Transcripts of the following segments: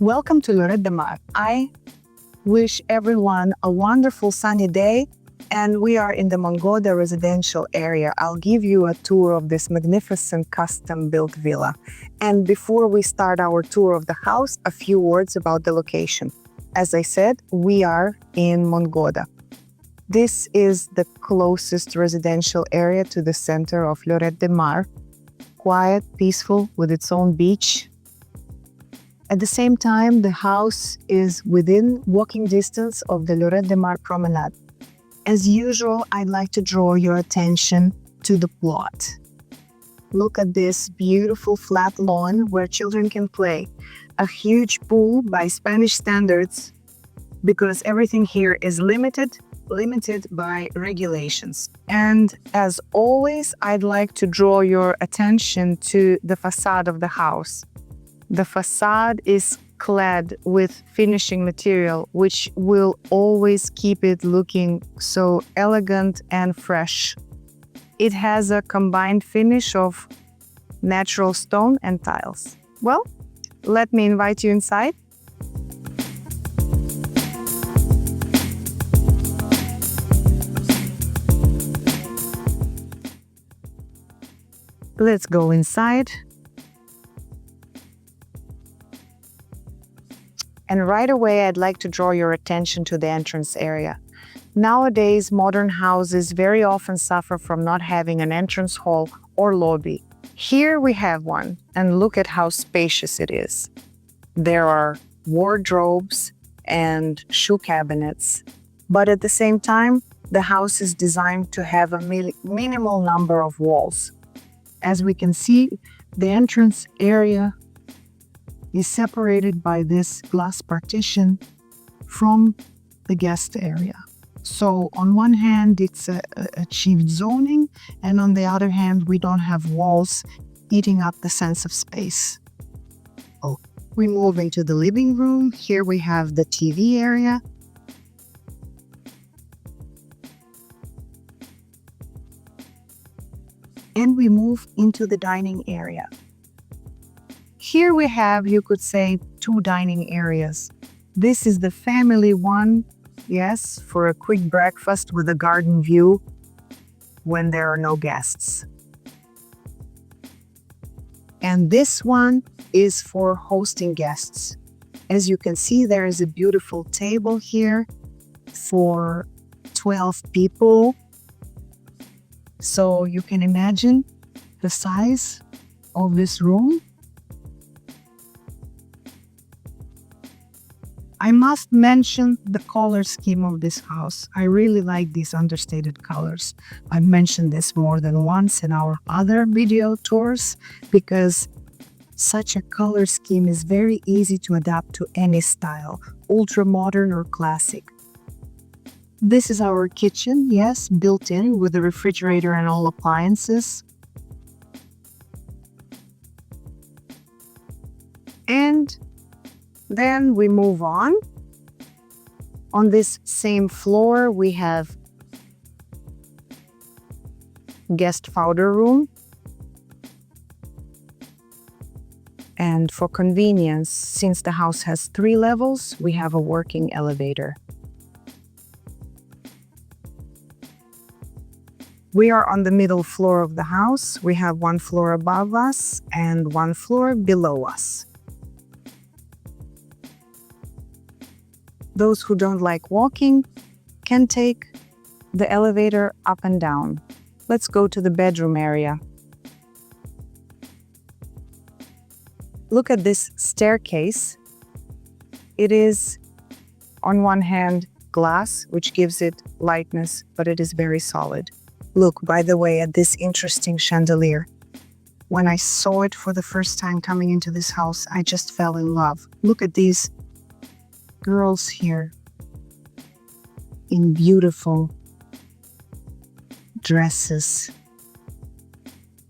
Welcome to Lloret de Mar. I wish everyone a wonderful sunny day, and we are in the Montgoda residential area. I'll give you a tour of this magnificent custom-built villa. And before we start our tour of the house, a few words about the location. As I said, we are in Montgoda. This is the closest residential area to the center of Lloret de Mar. Quiet, peaceful, with its own beach. At the same time, the house is within walking distance of the Lloret de Mar promenade. As usual, I'd like to draw your attention to the plot. Look at this beautiful flat lawn where children can play. A huge pool by Spanish standards, because everything here is limited by regulations. And as always, I'd like to draw your attention to the facade of the house. The facade is clad with finishing material, which will always keep it looking so elegant and fresh. It has a combined finish of natural stone and tiles. Well, let me invite you inside. Let's go inside. And right away, I'd like to draw your attention to the entrance area. Nowadays, modern houses very often suffer from not having an entrance hall or lobby. Here we have one, and look at how spacious it is. There are wardrobes and shoe cabinets, but at the same time, the house is designed to have a minimal number of walls. As we can see, the entrance area is separated by this glass partition from the guest area. So on one hand, it's achieved zoning, and on the other hand, we don't have walls eating up the sense of space. Oh, we move into the living room. Here we have the TV area. And we move into the dining area. Here we have, you could say, two dining areas. This is the family one, yes, for a quick breakfast with a garden view when there are no guests. And this one is for hosting guests. As you can see, there is a beautiful table here for 12 people. So you can imagine the size of this room. I must mention the color scheme of this house. I really like these understated colors. I've mentioned this more than once in our other video tours because such a color scheme is very easy to adapt to any style, ultra-modern or classic. This is our kitchen, yes, built in with the refrigerator and all appliances. And then we move on. On this same floor, we have guest powder room. And for convenience, since the house has 3 levels, we have a working elevator. We are on the middle floor of the house. We have 1 floor above us and 1 floor below us. Those who don't like walking can take the elevator up and down. Let's go to the bedroom area. Look at this staircase. It is, on one hand, glass, which gives it lightness, but it is very solid. Look, by the way, at this interesting chandelier. When I saw it for the first time coming into this house, I just fell in love. Look at these girls here in beautiful dresses.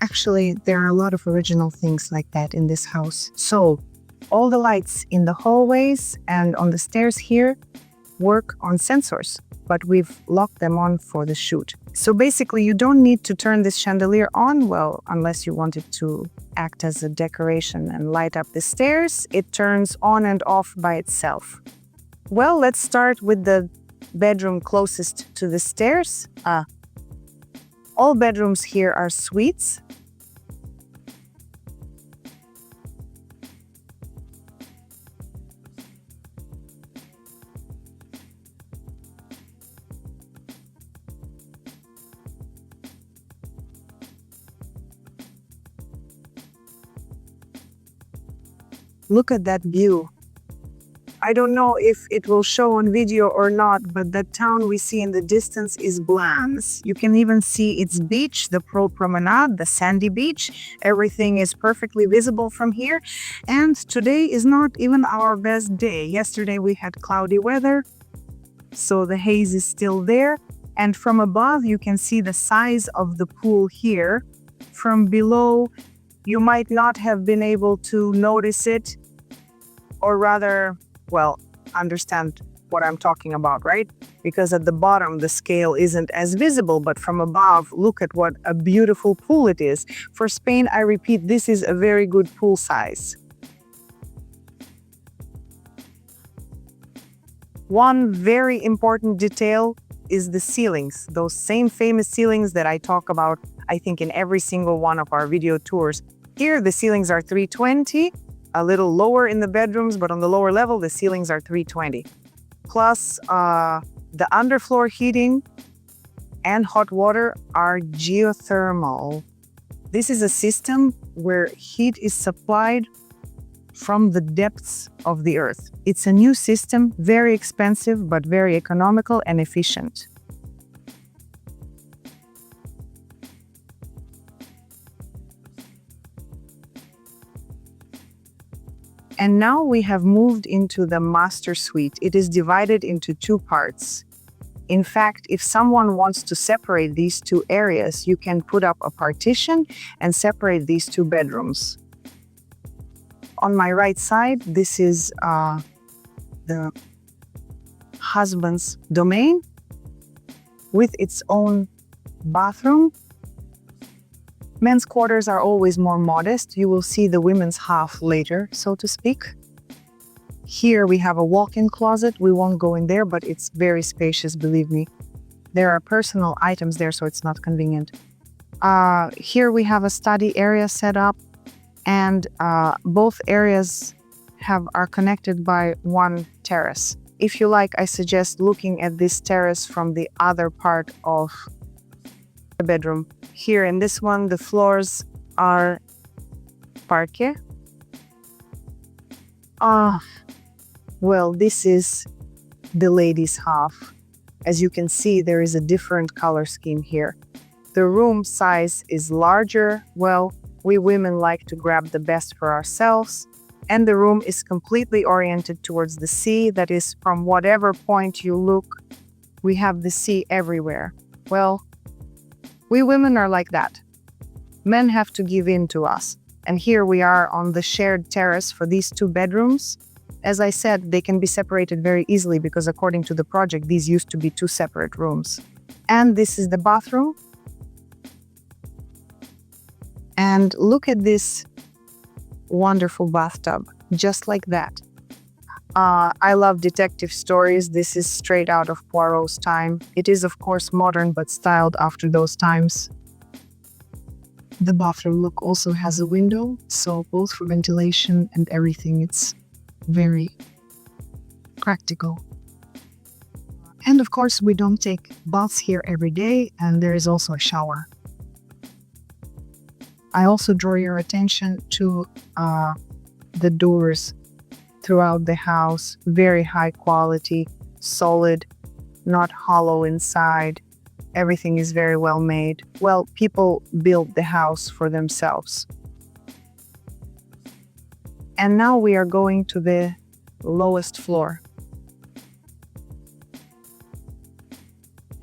Actually, there are a lot of original things like that in this house. So, all the lights in the hallways and on the stairs here work on sensors, but we've locked them on for the shoot. So basically, you don't need to turn this chandelier on, well, unless you want it to act as a decoration and light up the stairs. It turns on and off by itself. Well, let's start with the bedroom closest to the stairs. All bedrooms here are suites. Look at that view. I don't know if it will show on video or not, but that town we see in the distance is Blans. You can even see its beach, the Pro Promenade, the sandy beach. Everything is perfectly visible from here. And today is not even our best day. Yesterday we had cloudy weather, so the haze is still there. And from above, you can see the size of the pool here. From below, you might not have been able to notice it, or rather, well, understand what I'm talking about, right? Because at the bottom, the scale isn't as visible, but from above, look at what a beautiful pool it is. For Spain, I repeat, this is a very good pool size. One very important detail is the ceilings, those same famous ceilings that I talk about, I think, in every single one of our video tours. Here, the ceilings are 320, a little lower in the bedrooms, but on the lower level, the ceilings are 320. Plus, the underfloor heating and hot water are geothermal. This is a system where heat is supplied from the depths of the earth. It's a new system, very expensive, but very economical and efficient. And now we have moved into the master suite. It is divided into two parts. In fact, if someone wants to separate these two areas, you can put up a partition and separate these two bedrooms. On my right side, this is the husband's domain with its own bathroom. Men's quarters are always more modest. You will see the women's half later, so to speak. Here we have a walk-in closet. We won't go in there, but it's very spacious, believe me. There are personal items there, so it's not convenient. Here we have a study area set up, and both areas are connected by one terrace. If you like, I suggest looking at this terrace from the other part of the bedroom. Here in this one, the floors are parquet. Well, this is the ladies' half. As you can see, there is a different color scheme here. The room size is larger. Well, we women like to grab the best for ourselves. And the room is completely oriented towards the sea. That is, from whatever point you look, we have the sea everywhere. Well, we women are like that. Men have to give in to us. And here we are on the shared terrace for these two bedrooms. As I said, they can be separated very easily because according to the project, these used to be two separate rooms. And this is the bathroom. And look at this wonderful bathtub, just like that. I love detective stories. This is straight out of Poirot's time. It is, of course, modern, but styled after those times. The bathroom look also has a window, so both for ventilation and everything, it's very practical. And of course, we don't take baths here every day, and there is also a shower. I also draw your attention to the doors throughout the house. Very high quality, solid, not hollow inside. Everything is very well made. Well, people build the house for themselves. And now we are going to the lowest floor.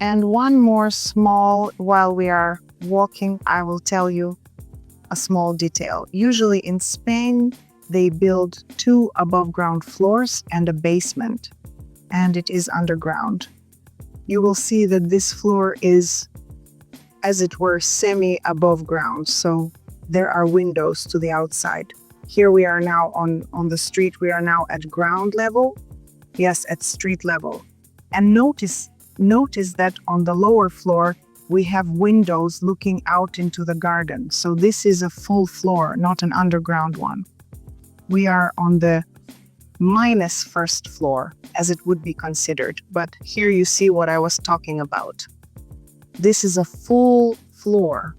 And one more small, while we are walking, I will tell you a small detail. Usually in Spain, they build 2 above ground floors and a basement, and it is underground. You will see that this floor is as it were, semi above ground. So there are windows to the outside. Here we are now on the street. We are now at ground level. Yes, at street level. And notice that on the lower floor, we have windows looking out into the garden. So this is a full floor, not an underground one. We are on the minus first floor, as it would be considered. But here you see what I was talking about. This is a full floor.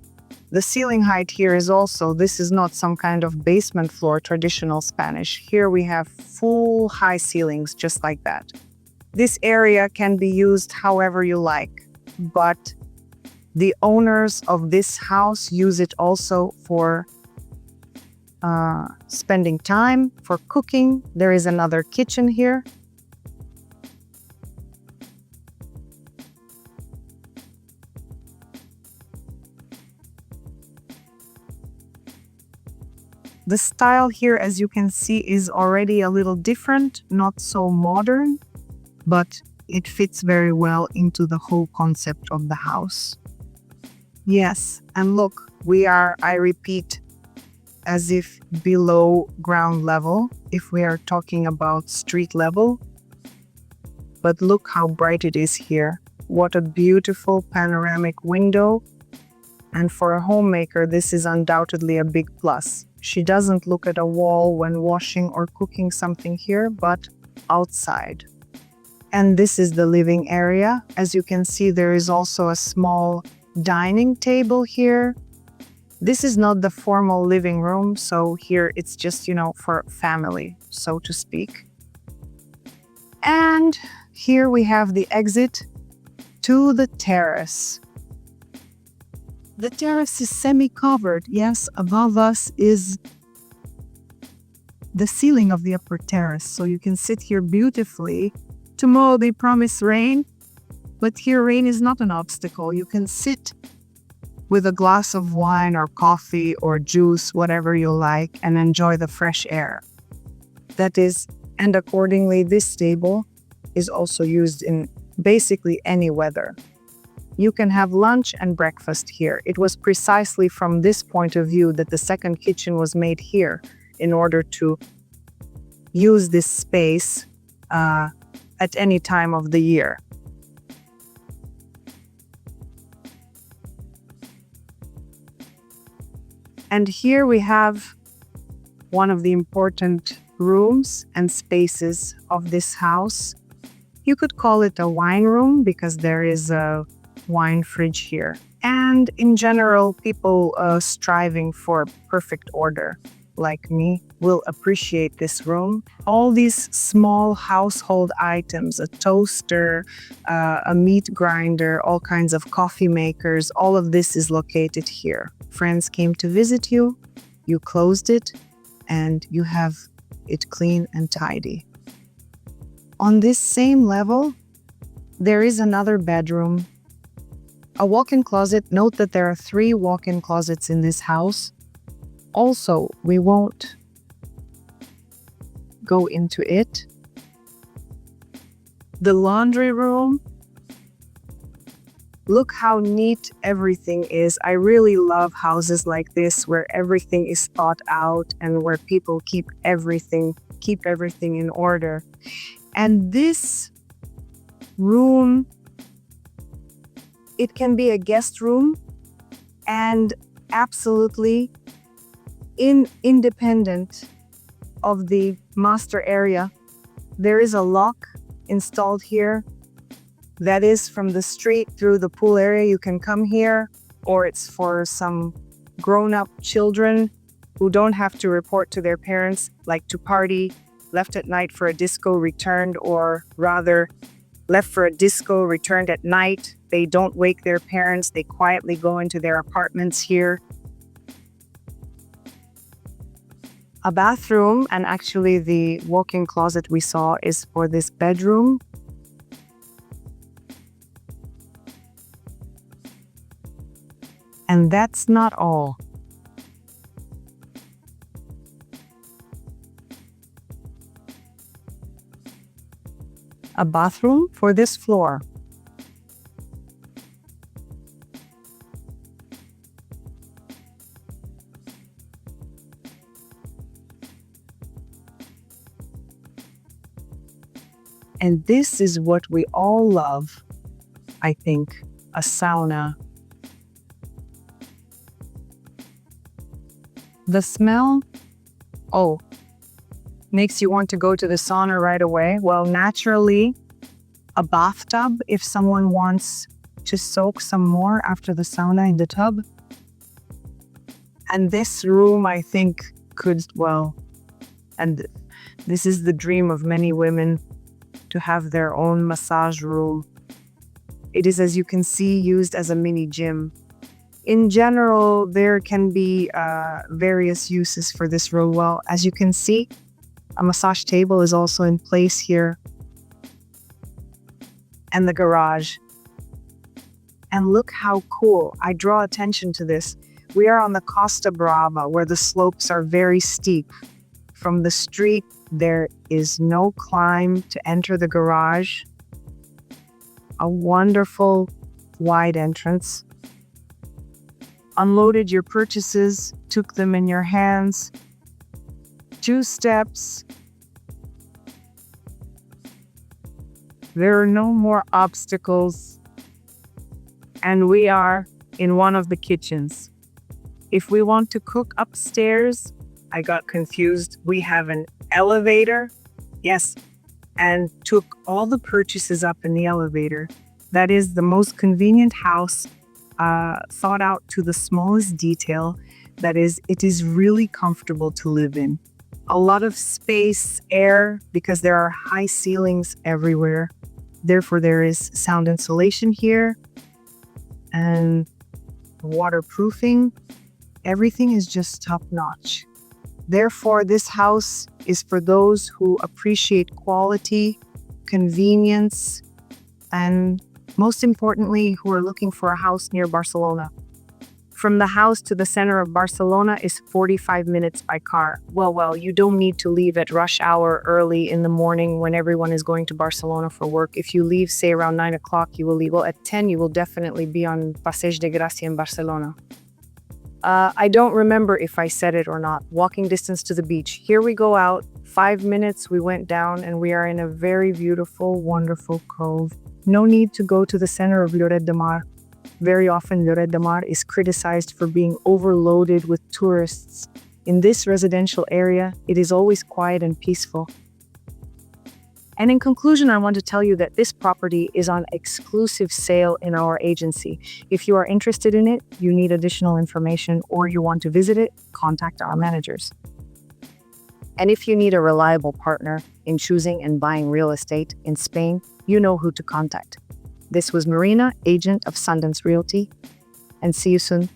The ceiling height here is also, this is not some kind of basement floor, traditional Spanish. Here we have full high ceilings, just like that. This area can be used however you like, but the owners of this house use it also for spending time, for cooking. There is another kitchen here. The style here, as you can see, is already a little different, not so modern, but it fits very well into the whole concept of the house. Yes, and look, we are, I repeat, as if below ground level, if we are talking about street level. But look how bright it is here. What a beautiful panoramic window. And for a homemaker, this is undoubtedly a big plus. She doesn't look at a wall when washing or cooking something here, but outside. And this is the living area. As you can see, there is also a small dining table here. This is not the formal living room, so here it's just, for family, so to speak. And here we have the exit to the terrace. The terrace is semi-covered. Yes, above us is the ceiling of the upper terrace. So you can sit here beautifully. Tomorrow they promise rain, but here rain is not an obstacle. You can sit with a glass of wine or coffee or juice, whatever you like, and enjoy the fresh air. That is, and accordingly, this table is also used in basically any weather. You can have lunch and breakfast here. It was precisely from this point of view that the second kitchen was made here, in order to use this space at any time of the year. And here we have one of the important rooms and spaces of this house. You could call it a wine room because there is a wine fridge here. And in general, people striving for perfect order, like me, will appreciate this room. All these small household items, a toaster, a meat grinder, all kinds of coffee makers, all of this is located here. Friends came to visit you, you closed it, and you have it clean and tidy. On this same level, there is another bedroom, a walk-in closet. Note that there are 3 walk-in closets in this house. Also, we won't go into it. The laundry room. Look how neat everything is. I really love houses like this where everything is thought out and where people keep everything in order. And this room, it can be a guest room and absolutely independent of the master area. There is a lock installed here that is from the street through the pool area. You can come here, or it's for some grown-up children who don't have to report to their parents, like to party, left at night for a disco, returned, or rather left for a disco, returned at night. They don't wake their parents. They quietly go into their apartments here. A bathroom, and actually the walk-in closet we saw is for this bedroom. And that's not all. A bathroom for this floor. And this is what we all love, I think, a sauna. The smell, oh, makes you want to go to the sauna right away. Well, naturally, a bathtub if someone wants to soak some more after the sauna in the tub. And this room, I think, and this is the dream of many women, to have their own massage room. It is, as you can see, used as a mini gym. In general, there can be various uses for this room. Well, as you can see, a massage table is also in place here. And the garage. And look how cool. I draw attention to this. We are on the Costa Brava, where the slopes are very steep. From the street, there is no climb to enter the garage. A wonderful wide entrance. Unloaded your purchases, took them in your hands. 2 steps. There are no more obstacles. And we are in one of the kitchens. If we want to cook upstairs, I got confused. We have an elevator. Yes. And took all the purchases up in the elevator. That is the most convenient house, thought out to the smallest detail. That is, it is really comfortable to live in. A lot of space, air, because there are high ceilings everywhere. Therefore, there is sound insulation here and waterproofing. Everything is just top notch. Therefore, this house is for those who appreciate quality, convenience, and most importantly, who are looking for a house near Barcelona. From the house to the center of Barcelona is 45 minutes by car. Well, you don't need to leave at rush hour early in the morning when everyone is going to Barcelona for work. If you leave, say, around 9 o'clock, you will leave. Well, at 10, you will definitely be on Passeig de Gràcia in Barcelona. I don't remember if I said it or not. Walking distance to the beach. Here we go out. 5 minutes, we went down, and we are in a very beautiful, wonderful cove. No need to go to the center of Lloret de Mar. Very often, Lloret de Mar is criticized for being overloaded with tourists. In this residential area, it is always quiet and peaceful. And in conclusion, I want to tell you that this property is on exclusive sale in our agency. If you are interested in it, you need additional information, or you want to visit it, contact our managers. And if you need a reliable partner in choosing and buying real estate in Spain, you know who to contact. This was Marina, agent of Sundance Realty, and see you soon.